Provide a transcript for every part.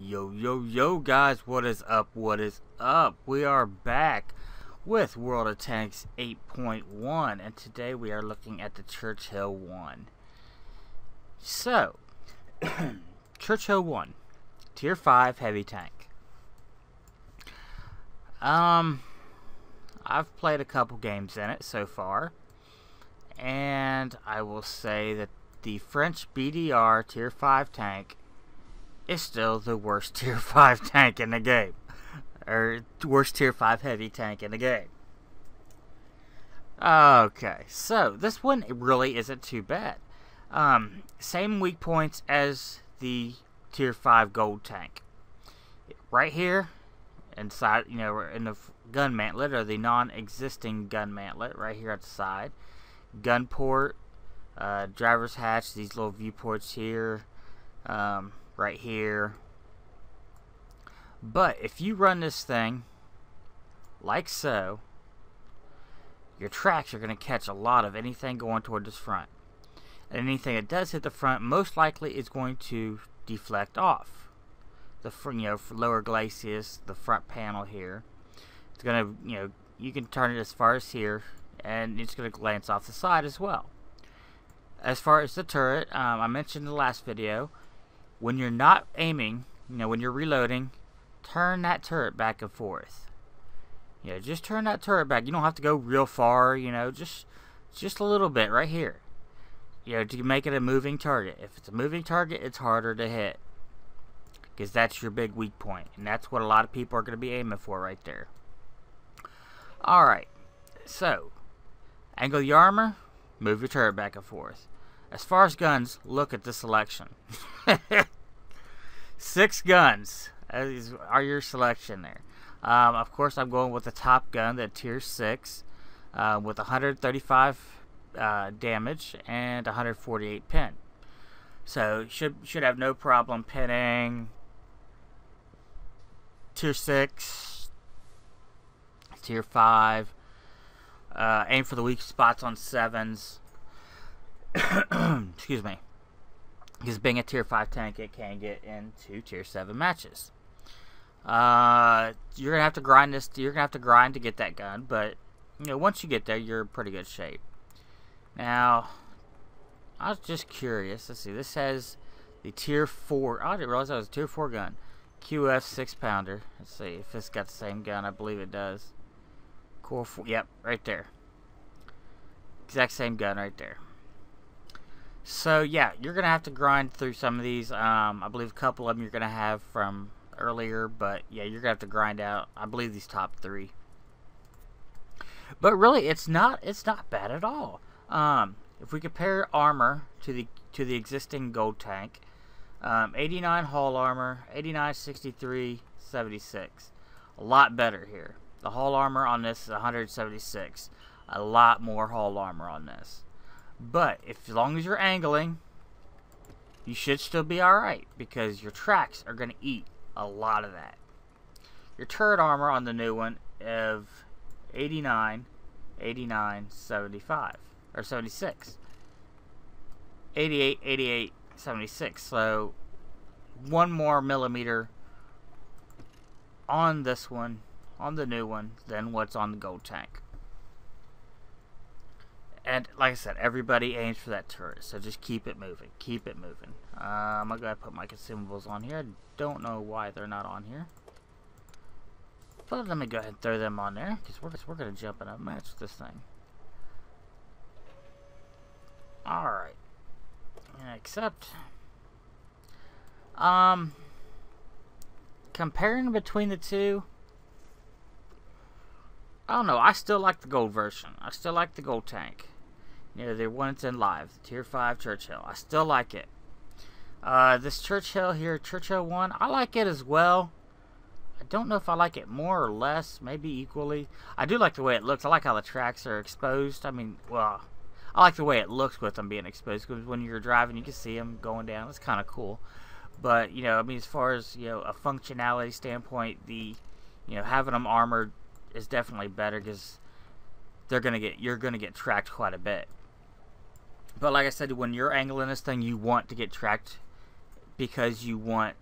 Yo, yo, yo, guys, what is up? What is up? We are back with World of Tanks 8.1, and today we are looking at the Chruchill1. So, Chruchill1, Tier 5 heavy tank. I've played a couple games in it so far, and I will say that the French BDR Tier 5 tank is still the worst Tier 5 tank in the game. Or worst Tier 5 heavy tank in the game. Okay, so this one really isn't too bad. Same weak points as the Tier 5 gold tank. Right here, inside, in the gun mantlet, or the non-existing gun mantlet, right here at the side. Gun port, driver's hatch, these little viewports here. Right here. But if you run this thing like so, your tracks are going to catch a lot of anything going toward this front. And anything that does hit the front most likely is going to deflect off. The for lower glacis, the front panel here. It's going to, you can turn it as far as here, and it's going to glance off the side as well. As far as the turret, I mentioned in the last video, when you're not aiming, when you're reloading, turn that turret back and forth. Just turn that turret back. You don't have to go real far, just a little bit right here. To make it a moving target. If it's a moving target, it's harder to hit, because that's your big weak point, and that's what a lot of people are going to be aiming for right there. Alright, so, angle your armor, move your turret back and forth. As far as guns, look at the selection. 6 guns are your selection there. Of course, I'm going with the top gun, the Tier 6, with 135 damage and 148 pin. So should have no problem pinning Tier 6, Tier 5. Aim for the weak spots on 7s. Excuse me. Because being a Tier 5 tank, it can get into Tier 7 matches. You're gonna have to grind this. You're gonna have to grind to get that gun, but once you get there, you're in pretty good shape. Now, I was just curious. Let's see. This says the Tier 4. Oh, I didn't realize that was a Tier 4 gun. QF 6-pounder. Let's see if it's got the same gun. I believe it does. Core 4. Yep, right there. Exact same gun right there. So yeah, you're gonna have to grind through some of these. I believe a couple of them you're gonna have from earlier, but yeah, you're gonna have to grind out, I believe, these top 3. But really, it's not bad at all. If we compare armor to the existing gold tank, 89 hull armor, 89, 63, 76. A lot better here. The hull armor on this is 176. A lot more hull armor on this. But as long as you're angling, you should still be alright, because your tracks are going to eat a lot of that. Your turret armor on the new one of 89, 89, 75, or 76. 88, 88, 76. So 1 more millimeter on this one, on the new one, than what's on the gold tank. And like I said, everybody aims for that turret, so just keep it moving. Keep it moving. I'm going to put my consumables on here. I don't know why they're not on here. But let me go ahead and throw them on there, because we're going to jump in a match with this thing. Alright. Except, comparing between the two, I don't know. I still like the gold version. I still like the gold tank. The one that's in live, the Tier 5 Chruchill. I still like it. This Chruchill here, Chruchill1, I like it as well. I don't know if I like it more or less, maybe equally. I do like the way it looks. I like how the tracks are exposed. I mean, well, I like the way it looks with them being exposed, because when you're driving, you can see them going down. It's kind of cool. But, I mean, as far as, a functionality standpoint, the, having them armored is definitely better, because you're gonna get tracked quite a bit. But like I said, when you're angling this thing, you want to get tracked, because you want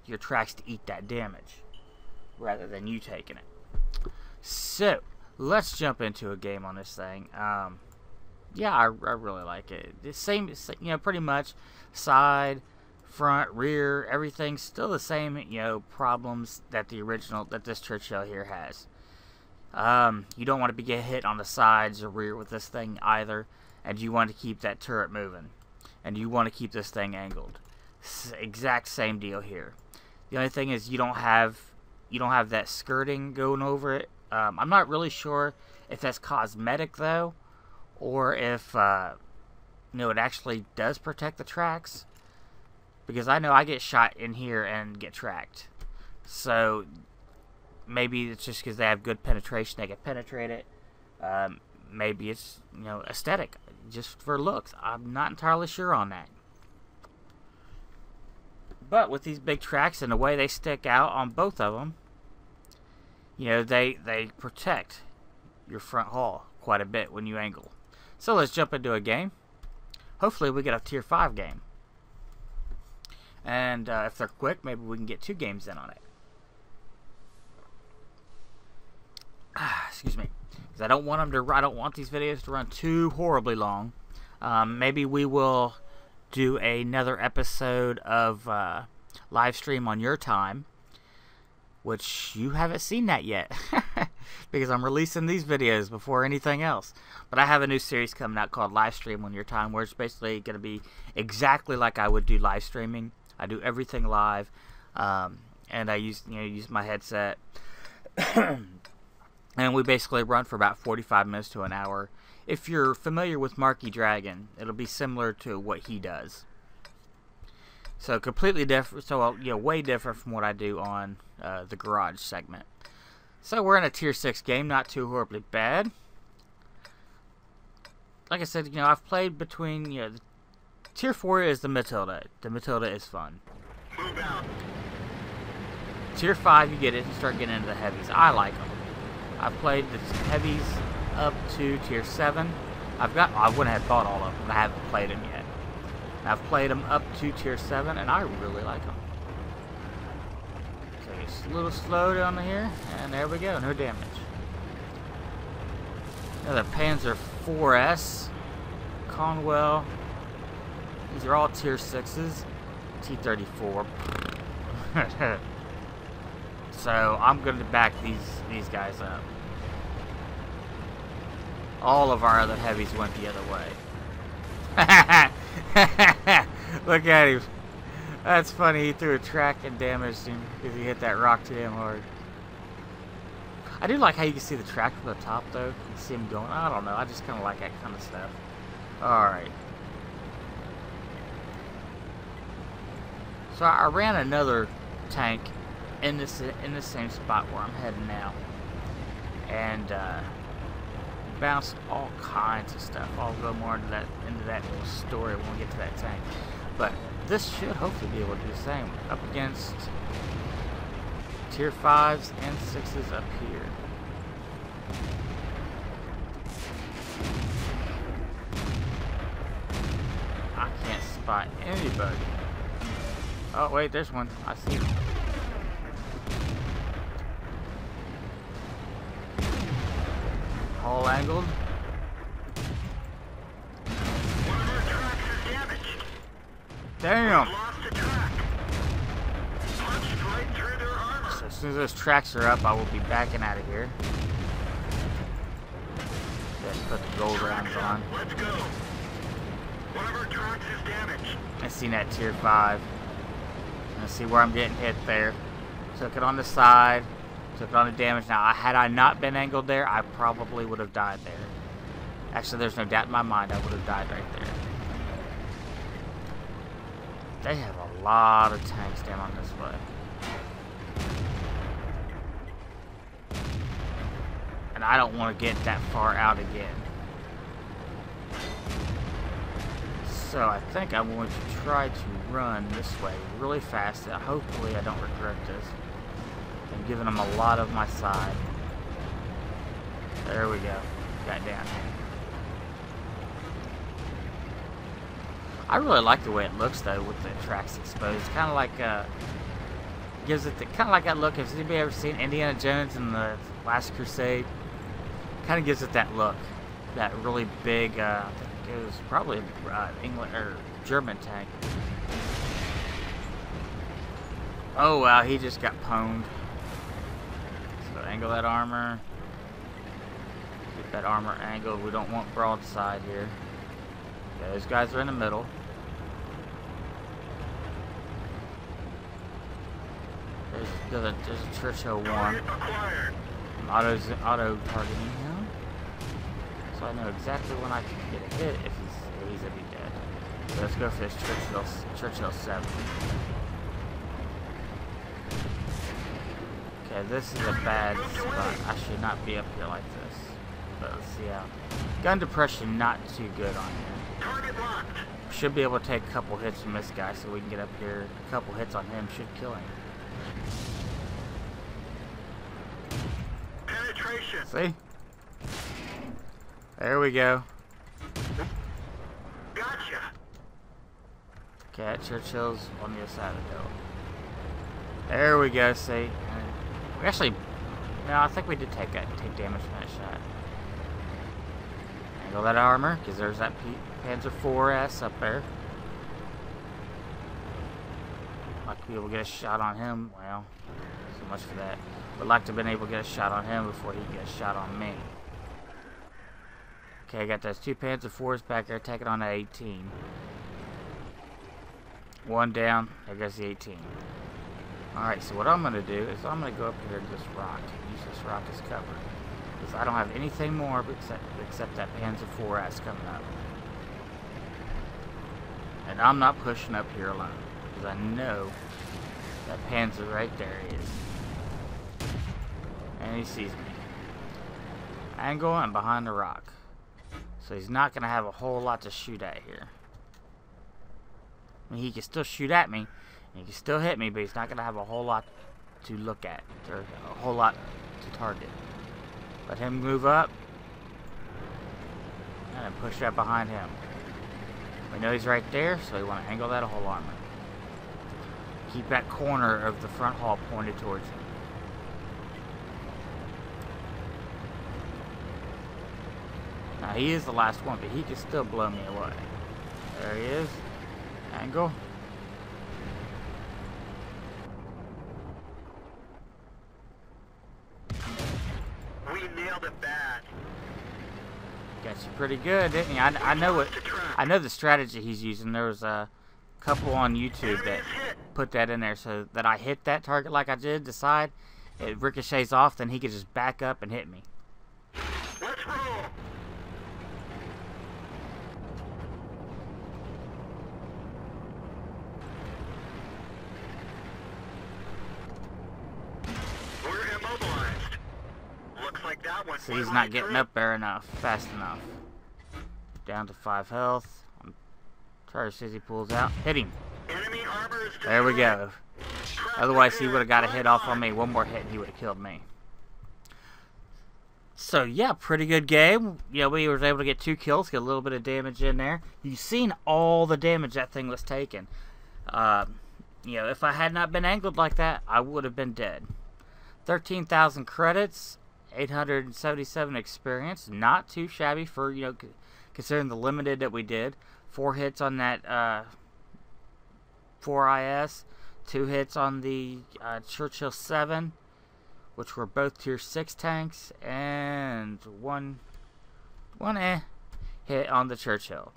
your tracks to eat that damage rather than you taking it. So let's jump into a game on this thing. Yeah, I really like it. The same, you know, pretty much side, front, rear, everything's still the same, you know, problems that this Chruchill here has. You don't want to get hit on the sides or rear with this thing either, and you want to keep that turret moving, and you want to keep this thing angled. Exact same deal here. The only thing is you don't have that skirting going over it. I'm not really sure if that's cosmetic though, or if you know, it actually does protect the tracks, because I know I get shot in here and get tracked. So maybe it's just because they have good penetration, they can penetrate it. Maybe it's, you know, aesthetic, just for looks. I'm not entirely sure on that. But with these big tracks and the way they stick out on both of them, you know, they protect your front hull quite a bit when you angle. So let's jump into a game. Hopefully we get a tier 5 game. And if they're quick, maybe we can get 2 games in on it. Excuse me, because I don't want these videos to run too horribly long. Maybe we will do another episode of live stream on your time, which you haven't seen that yet, because I'm releasing these videos before anything else. But I have a new series coming out called Live Stream on Your Time, where it's basically going to be exactly like I would do live streaming. I do everything live, and I use my headset. And we basically run for about 45 minutes to an hour. If you're familiar with Marky Dragon, it'll be similar to what he does. So completely different. So, you know, way different from what I do on the garage segment. So we're in a tier 6 game, not too horribly bad. Like I said, you know, I've played between, you know, tier 4 is the Matilda. The Matilda is fun. Move out. Tier 5, you get it and start getting into the heavies. I like them. I've played the heavies up to tier 7. I went ahead and bought all of them, but I haven't played them yet. I've played them up to tier 7, and I really like them. So it's a little slow down here, and there we go, no damage. Another Panzer 4S, Conwell. These are all tier 6s. T-34. So I'm going to back these guys up. All of our other heavies went the other way. Look at him. That's funny. He threw a track and damaged him because he hit that rock too damn hard. I do like how you can see the track from the top, though. You can see him going. I don't know. I just kind of like that kind of stuff. Alright. So I ran another tank in the same spot where I'm heading now. And bounced all kinds of stuff. I'll go more into that little story when we get to that tank. But this should hopefully be able to do the same. Up against tier 5s and 6s up here. I can't spot anybody. Oh wait, there's one. I see him. All angled. One of our tracks is damaged. Damn. We've lost a track. Punched right through their armor. So as soon as those tracks are up, I will be backing out of here. Just put the gold rounds on. Let's go. One of our tracks is damaged. I seen that tier 5. Let's see where I'm getting hit there. Took it on the side. Took it on the damage. Now, had I not been angled there, I probably would have died there. Actually, there's no doubt in my mind I would have died right there. They have a lot of tanks down on this way. And I don't want to get that far out again. So I think I'm going to try to run this way really fast. Hopefully I don't regret this. I'm giving them a lot of my side. There we go. Got down here. I really like the way it looks though with the tracks exposed. Kind of like gives it kind of like that look. Has anybody ever seen Indiana Jones in the Last Crusade? Kind of gives it that look, that really big. I think it was probably England or German tank. Oh wow, he just got pwned. So angle that armor. Get that armor angled. We don't want broadside here. Okay, those guys are in the middle. There's a Chruchill1. Auto targeting him. So I know exactly when I can get a hit if he's gonna be dead. So let's go for this Chruchill7. Okay, this is a bad spot. I should not be up here like this. But let's see how. Gun depression not too good on here. Should be able to take a couple hits from this guy so we can get up here. A couple hits on him should kill him. Penetration. See? There we go. Gotcha. Okay, that Churchill's on the other side of the hill. There we go, see? We actually... No, I think we did take damage from that shot. Angle that armor, because there's that Panzer IVS up there. Like to be able to get a shot on him. Well, so much for that. Would like to have been able to get a shot on him before he gets a shot on me. Okay, I got those two Panzer IVs back there taking on the 18. One down, there goes the 18. Alright, so what I'm going to do is I'm going to go up here to this rock. Use this rock as cover. Because I don't have anything more except that Panzer IVS coming up. And I'm not pushing up here alone. Because I know that Panzer right there is. And he sees me. Angle and behind the rock. So he's not going to have a whole lot to shoot at here. I mean, he can still shoot at me. He can still hit me, but he's not going to have a whole lot to look at. Or a whole lot to target. Let him move up. And then push up behind him. We know he's right there, so we want to angle that whole armor. Keep that corner of the front hull pointed towards him. Now he is the last one, but he can still blow me away. There he is. Angle. We nailed it bad. Got you pretty good, didn't you? I know the strategy he's using. There was a couple on YouTube that put that in there so that I hit that target like I did, the side. It ricochets off, then he could just back up and hit me. Let's roll. We're immobilized. Looks like that one. So he's not getting up there fast enough. Down to 5 health. Try to see if he pulls out. Hit him. Enemy armor is There we destroyed. go. Otherwise, he would have got a hit off on me. One more hit, and he would have killed me. So, yeah, pretty good game. Yeah, we were able to get 2 kills, get a little bit of damage in there. You've seen all the damage that thing was taking. You know, if I had not been angled like that, I would have been dead. 13,000 credits, 877 experience. Not too shabby for, you know, considering the limited that we did. 4 hits on that 4IS. 2 hits on the Chruchill7, which were both tier 6 tanks, and one hit on the Churchill.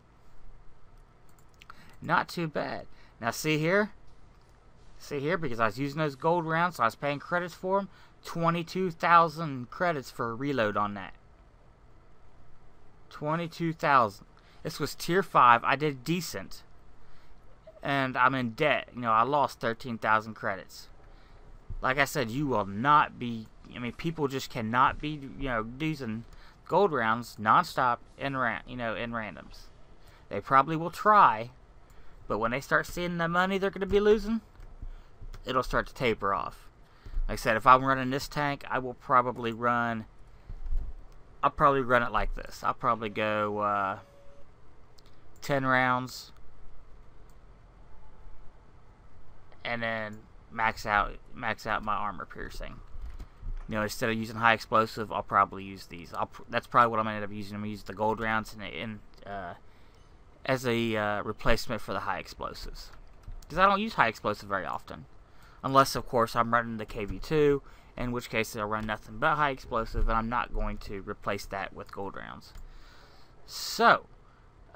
Not too bad. Now see here, because I was using those gold rounds, so I was paying credits for them. 22,000 credits for a reload on that. 22,000. This was tier 5. I did decent. And I'm in debt. You know, I lost 13,000 credits. Like I said, you will not be... I mean, people just cannot be, you know, using gold rounds nonstop in randoms. They probably will try, but when they start seeing the money they're going to be losing, it'll start to taper off. Like I said, if I'm running this tank, I will probably run... I'll probably run it like this. I'll probably go 10 rounds. And then max out my armor piercing. You know, instead of using high explosive, I'll probably use these. That's probably what I'm gonna end up using. I'm gonna use the gold rounds as a replacement for the high explosives, because I don't use high explosive very often, unless of course I'm running the KV2, in which case I'll run nothing but high explosive, and I'm not going to replace that with gold rounds. So,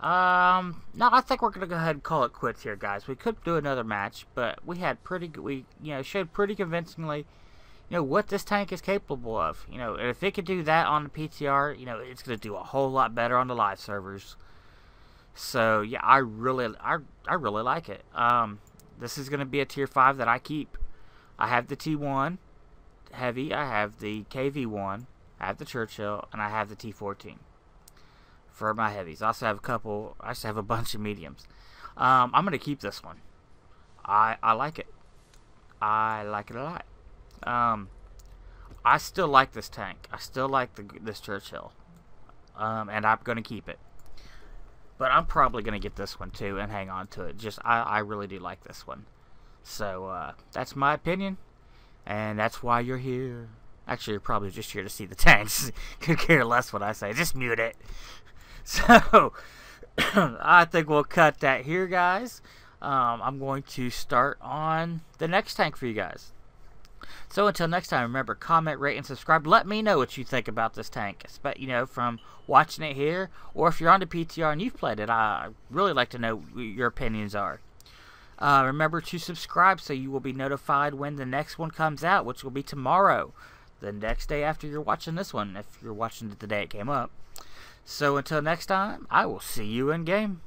no, I think we're gonna go ahead and call it quits here, guys. We could do another match, but we had showed pretty convincingly, what this tank is capable of. If it could do that on the PTR, it's gonna do a whole lot better on the live servers. So yeah, I really like it. This is gonna be a tier 5 that I keep. I have the T1 heavy, I have the KV1, I have the Chruchill, and I have the T14 for my heavies. I also have a bunch of mediums. I'm gonna keep this one. I like it. I like it a lot. I still like this tank. I still like this Chruchill. And I'm gonna keep it. But I'm probably gonna get this one too and hang on to it. I really do like this one. So that's my opinion, and that's why you're here. Actually, you're probably just here to see the tanks. Could care less what I say. Just mute it. So I think we'll cut that here, guys. I'm going to start on the next tank for you guys. So until next time, remember, comment, rate, and subscribe. Let me know what you think about this tank, from watching it here, or if you're on the PTR and you've played it. I really like to know what your opinions are. Remember to subscribe so you will be notified when the next one comes out, which will be tomorrow, the next day after you're watching this one, if you're watching it the day it came up. So until next time, I will see you in game.